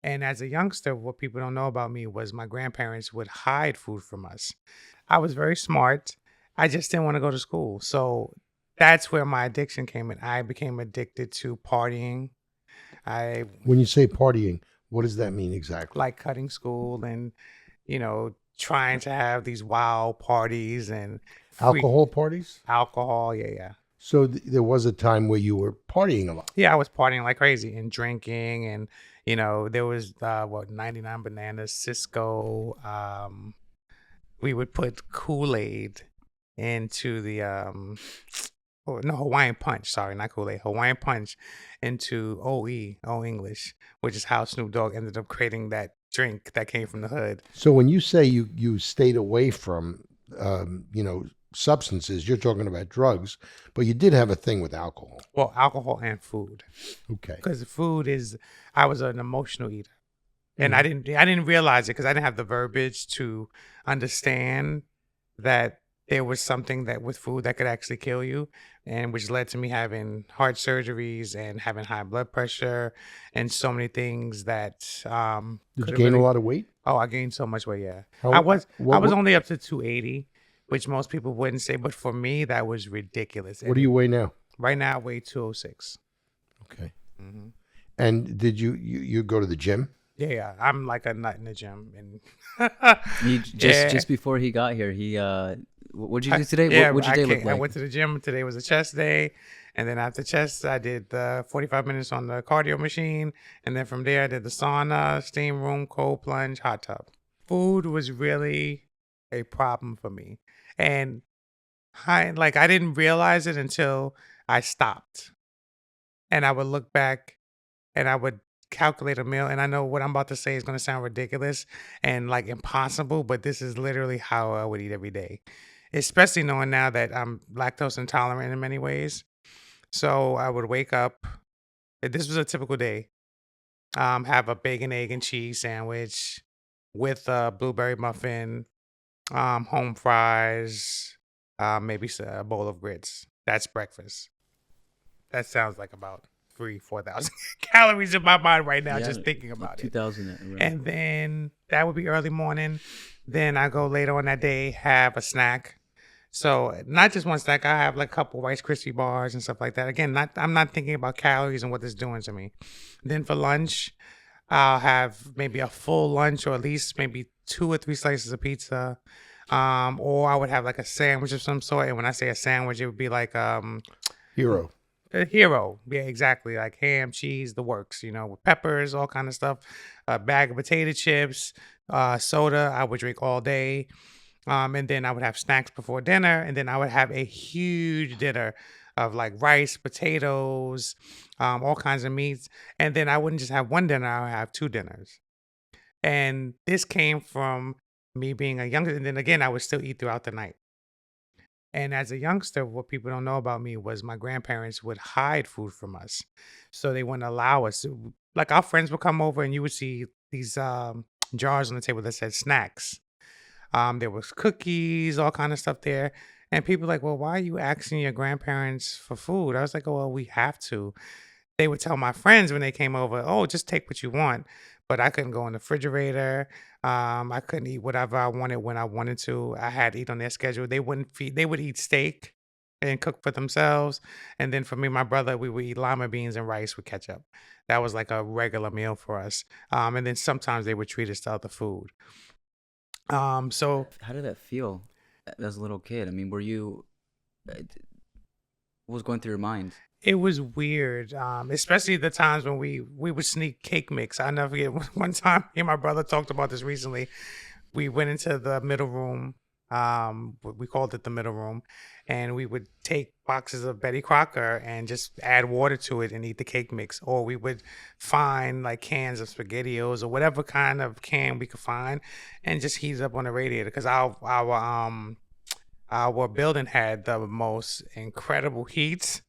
And as a youngster, what people don't know about me was my grandparents would hide food from us. I was very smart. I just didn't want to go to school. So that's where my addiction came in. I became addicted to partying. I When you say partying, what does that mean exactly? like cutting school and, trying to have these wild parties and Alcohol parties? alcohol. Yeah, yeah. So there was a time where you were partying a lot. Yeah, I was partying like crazy and drinking, and there was 99 bananas, Cisco. We would put Kool-Aid into the Hawaiian Punch. Sorry, not Kool-Aid. Hawaiian Punch into O English, which is how Snoop Dogg ended up creating that drink that came from the hood. So when you say you stayed away from substances, you're talking about drugs, but you did have a thing with alcohol. Well, alcohol and food. Okay. Because I was an emotional eater. And I didn't realize it because I didn't have the verbiage to understand that there was something that with food that could actually kill you, and which led to me having heart surgeries and having high blood pressure and so many things that Did you gain a lot of weight? Oh, I gained so much weight, yeah. How- I was what- only up to 280, which most people wouldn't say, but for me that was ridiculous. What do you weigh now? Right now I weigh 206. Okay. Mm-hmm. And did you go to the gym? Yeah, I'm like a nut in the gym, and Just before he got here, what'd you do today? Yeah, What'd your day look I like? went to the gym. Today was a chest day, and then after chest, I did 45 minutes on the cardio machine, and then from there, I did the sauna, steam room, cold plunge, hot tub. Food was really a problem for me, and I didn't realize it until I stopped, and I would look back, and I would calculate a meal, and I know what I'm about to say is going to sound ridiculous and like impossible, but this is literally how I would eat every day, especially knowing now that I'm lactose intolerant in many ways. So I would wake up, this was a typical day, have a bacon, egg, and cheese sandwich with a blueberry muffin, home fries, maybe a bowl of grits. That's breakfast. That sounds like about 4,000 calories in my mind right now, just thinking about 2,000. it. Right. And then that would be early morning. Then I go later on that day, have a snack. So not just one snack, I have like a couple Rice Krispie bars and stuff like that. Again, I'm not thinking about calories and what this is doing to me. Then for lunch, I'll have maybe a full lunch or at least maybe 2 or 3 slices of pizza. Or I would have like a sandwich of some sort. And when I say a sandwich, it would be like Hero. A hero. Yeah, exactly. Like ham, cheese, the works, with peppers, all kind of stuff. A bag of potato chips, soda I would drink all day. And then I would have snacks before dinner. And then I would have a huge dinner of like rice, potatoes, all kinds of meats. And then I wouldn't just have one dinner, I would have 2 dinners. And this came from me being a youngster. And then again, I would still eat throughout the night. And as a youngster, what people don't know about me was my grandparents would hide food from us. So they wouldn't allow us. Like our friends would come over and you would see these jars on the table that said snacks. There was cookies, all kind of stuff there. And people were like, well, why are you asking your grandparents for food? I was like, oh, well, we have to. They would tell my friends when they came over, oh, just take what you want. But I couldn't go in the refrigerator. I couldn't eat whatever I wanted when I wanted to. I had to eat on their schedule. They wouldn't feed. They would eat steak and cook for themselves. And then for me, my brother, we would eat lima beans and rice with ketchup. That was like a regular meal for us. And then sometimes they would treat us to other food. So How did that feel as a little kid? I mean, were you? What was going through your mind? it was weird, especially the times when we would sneak cake mix. I never forget one time, me and my brother talked about this recently. We went into the middle room. We called it the middle room, and we would take boxes of Betty Crocker and just add water to it and eat the cake mix. Or we would find like cans of SpaghettiOs or whatever kind of can we could find and just heat it up on the radiator, because our building had the most incredible heats.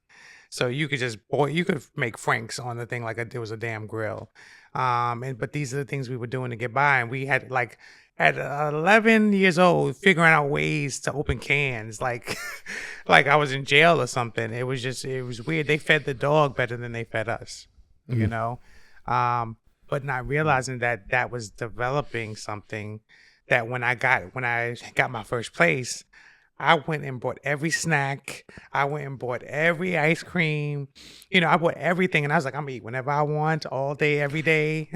So you could just you could make Franks on the thing like it was a damn grill. But these are the things we were doing to get by, and we had like at 11 years old figuring out ways to open cans like like I was in jail or something. It was weird. They fed the dog better than they fed us, you know. but not realizing that that was developing something that when I got my first place, I went and bought every snack. I went and bought every ice cream. I bought everything, and I was like, I'm gonna eat whenever I want, all day, every day.